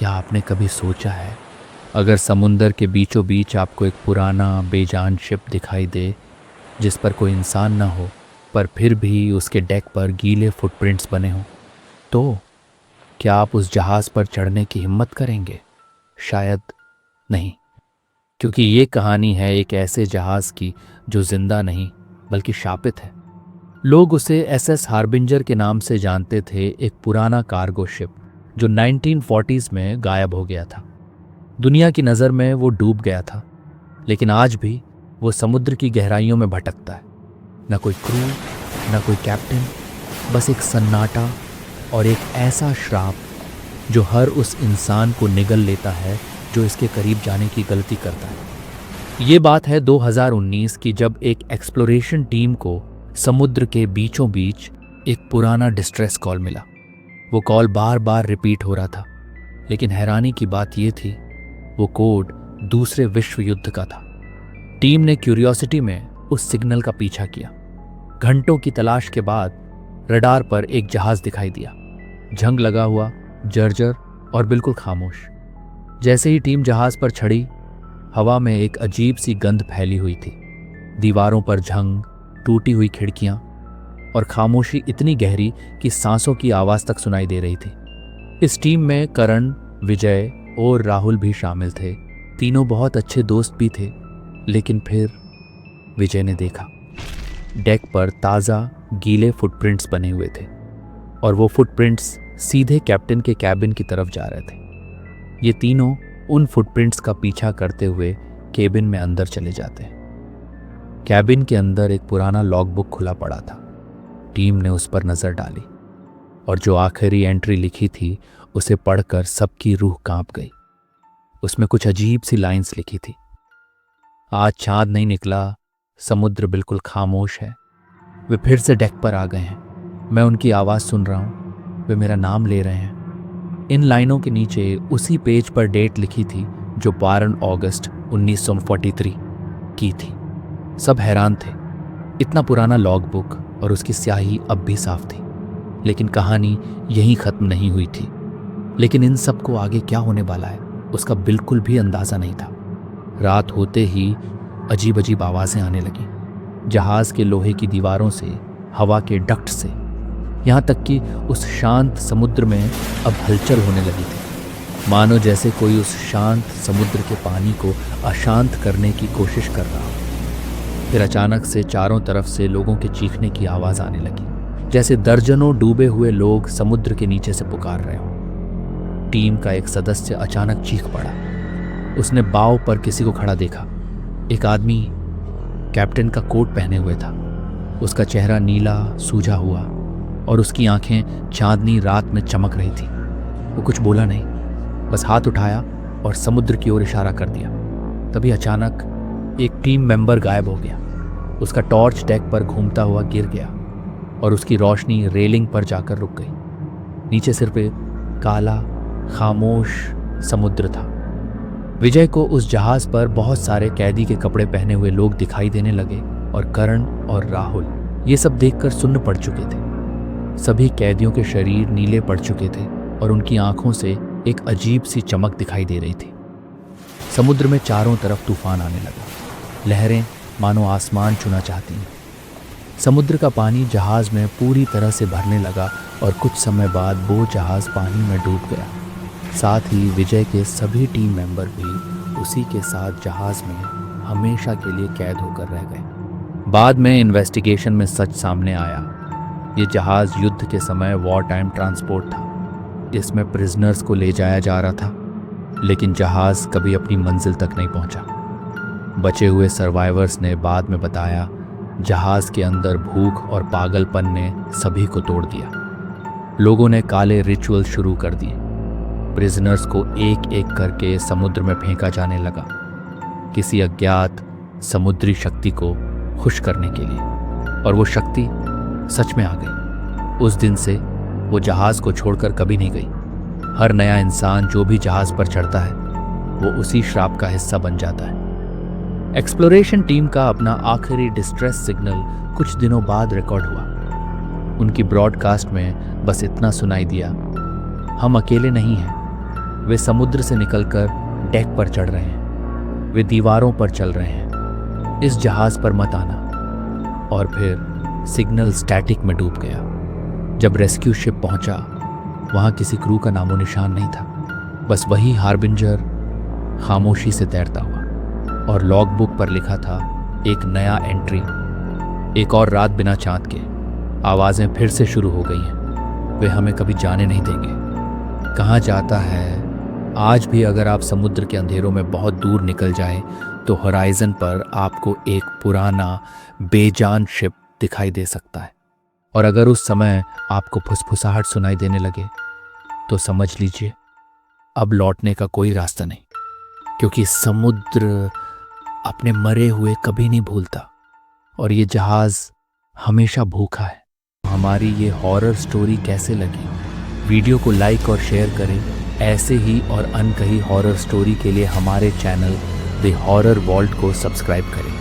क्या आपने कभी सोचा है, अगर समुंदर के बीचों बीच आपको एक पुराना बेजान शिप दिखाई दे जिस पर कोई इंसान ना हो, पर फिर भी उसके डेक पर गीले फुटप्रिंट्स बने हों, तो क्या आप उस जहाज़ पर चढ़ने की हिम्मत करेंगे? शायद नहीं, क्योंकि ये कहानी है एक ऐसे जहाज़ की जो जिंदा नहीं बल्कि शापित है। लोग उसे एसएस हार्बिंजर के नाम से जानते थे, एक पुराना कार्गो शिप जो 1940s में गायब हो गया था। दुनिया की नज़र में वो डूब गया था, लेकिन आज भी वो समुद्र की गहराइयों में भटकता है। न कोई क्रू, न कोई कैप्टन, बस एक सन्नाटा और एक ऐसा श्राप जो हर उस इंसान को निगल लेता है जो इसके करीब जाने की गलती करता है। ये बात है 2019 की, जब एक एक्सप्लोरेशन टीम को समुद्र के बीचों बीच एक पुराना डिस्ट्रेस कॉल मिला। वो कॉल बार बार रिपीट हो रहा था, लेकिन हैरानी की बात ये थी वो कोड दूसरे विश्व युद्ध का था। टीम ने क्यूरियोसिटी में उस सिग्नल का पीछा किया। घंटों की तलाश के बाद रडार पर एक जहाज दिखाई दिया, जंग लगा हुआ, जर्जर और बिल्कुल खामोश। जैसे ही टीम जहाज पर चढ़ी, हवा में एक अजीब सी गंध फैली हुई थी। दीवारों पर झंग, टूटी हुई खिड़कियां और खामोशी इतनी गहरी कि सांसों की आवाज तक सुनाई दे रही थी। इस टीम में करण, विजय और राहुल भी शामिल थे। तीनों बहुत अच्छे दोस्त भी थे। लेकिन फिर विजय ने देखा डेक पर ताज़ा गीले फुटप्रिंट्स बने हुए थे, और वो फुटप्रिंट्स सीधे कैप्टन के कैबिन की तरफ जा रहे थे। ये तीनों उन फुटप्रिंट्स का पीछा करते हुए केबिन में अंदर चले जाते हैं। कैबिन के अंदर एक पुराना लॉगबुक खुला पड़ा था। टीम ने उस पर नज़र डाली और जो आखिरी एंट्री लिखी थी उसे पढ़कर सबकी रूह कांप गई। उसमें कुछ अजीब सी लाइंस लिखी थी। आज चांद नहीं निकला, समुद्र बिल्कुल खामोश है। वे फिर से डेक पर आ गए हैं। मैं उनकी आवाज़ सुन रहा हूँ, वे मेरा नाम ले रहे हैं। इन लाइनों के नीचे उसी पेज पर डेट लिखी थी जो 12 अगस्त 1943 की थी। सब हैरान थे। इतना पुराना लॉग बुक और उसकी स्याही अब भी साफ थी। लेकिन कहानी यहीं ख़त्म नहीं हुई थी। लेकिन इन सब को आगे क्या होने वाला है उसका बिल्कुल भी अंदाज़ा नहीं था। रात होते ही अजीब अजीब आवाज़ें आने लगीं। जहाज़ के लोहे की दीवारों से, हवा के डक्ट से, यहाँ तक कि उस शांत समुद्र में अब हलचल होने लगी थी, मानो जैसे कोई उस शांत समुद्र के पानी को अशांत करने की कोशिश कर रहा हो। फिर अचानक से चारों तरफ से लोगों के चीखने की आवाज़ आने लगी, जैसे दर्जनों डूबे हुए लोग समुद्र के नीचे से पुकार रहे हों। टीम का एक सदस्य अचानक चीख पड़ा। उसने बाव पर किसी को खड़ा देखा। एक आदमी कैप्टन का कोट पहने हुए था। उसका चेहरा नीला सूझा हुआ और उसकी आंखें चांदनी रात में चमक रही थी। वो कुछ बोला नहीं, बस हाथ उठाया और समुद्र की ओर इशारा कर दिया। तभी अचानक एक टीम मेंबर गायब हो गया। उसका टॉर्च डेक पर घूमता हुआ गिर गया और उसकी रोशनी रेलिंग पर जाकर रुक गई। नीचे सिर्फ एक काला खामोश समुद्र था। विजय को उस जहाज पर बहुत सारे कैदी के कपड़े पहने हुए लोग दिखाई देने लगे और करण और राहुल ये सब देखकर सुन्न पड़ चुके थे। सभी कैदियों के शरीर नीले पड़ चुके थे और उनकी आंखों से एक अजीब सी चमक दिखाई दे रही थी। समुद्र में चारों तरफ तूफान आने लगा। लहरें मानो आसमान छूना चाहती हैं। समुद्र का पानी जहाज में पूरी तरह से भरने लगा और कुछ समय बाद वो जहाज पानी में डूब गया। साथ ही विजय के सभी टीम मेंबर भी उसी के साथ जहाज में हमेशा के लिए कैद होकर रह गए। बाद में इन्वेस्टिगेशन में सच सामने आया। ये जहाज युद्ध के समय वॉर टाइम ट्रांसपोर्ट था, जिसमें प्रिजनर्स को ले जाया जा रहा था, लेकिन जहाज कभी अपनी मंजिल तक नहीं पहुंचा। बचे हुए सर्वाइवर्स ने बाद में बताया, जहाज के अंदर भूख और पागलपन ने सभी को तोड़ दिया। लोगों ने काले रिचुअल शुरू कर दिए। प्रिजनर्स को एक एक करके समुद्र में फेंका जाने लगा, किसी अज्ञात समुद्री शक्ति को खुश करने के लिए। और वो शक्ति सच में आ गई। उस दिन से वो जहाज को छोड़कर कभी नहीं गई। हर नया इंसान जो भी जहाज पर चढ़ता है वो उसी श्राप का हिस्सा बन जाता है। एक्सप्लोरेशन टीम का अपना आखिरी डिस्ट्रेस सिग्नल कुछ दिनों बाद रिकॉर्ड हुआ। उनकी ब्रॉडकास्ट में बस इतना सुनाई दिया, हम अकेले नहीं हैं, वे समुद्र से निकलकर डेक पर चढ़ रहे हैं, वे दीवारों पर चल रहे हैं। इस जहाज पर मत आना। और फिर सिग्नल स्टैटिक में डूब गया। जब रेस्क्यू शिप पहुंचा, वहां किसी क्रू का नामो निशान नहीं था। बस वही हार्बिंजर खामोशी से तैरता हुआ। और लॉग बुक पर लिखा था एक नया एंट्री, एक और रात बिना चांद के। आवाज़ें फिर से शुरू हो गई हैं। वे हमें कभी जाने नहीं देंगे। कहाँ जाता है आज भी। अगर आप समुद्र के अंधेरों में बहुत दूर निकल जाएं तो होराइजन पर आपको एक पुराना बेजान शिप दिखाई दे सकता है। और अगर उस समय आपको फुसफुसाहट सुनाई देने लगे तो समझ लीजिए अब लौटने का कोई रास्ता नहीं, क्योंकि समुद्र अपने मरे हुए कभी नहीं भूलता और ये जहाज हमेशा भूखा है। हमारी ये हॉरर स्टोरी कैसे लगी? वीडियो को लाइक और शेयर करें। ऐसे ही और अनकही हॉरर स्टोरी के लिए हमारे चैनल द हॉरर वॉल्ट को सब्सक्राइब करें।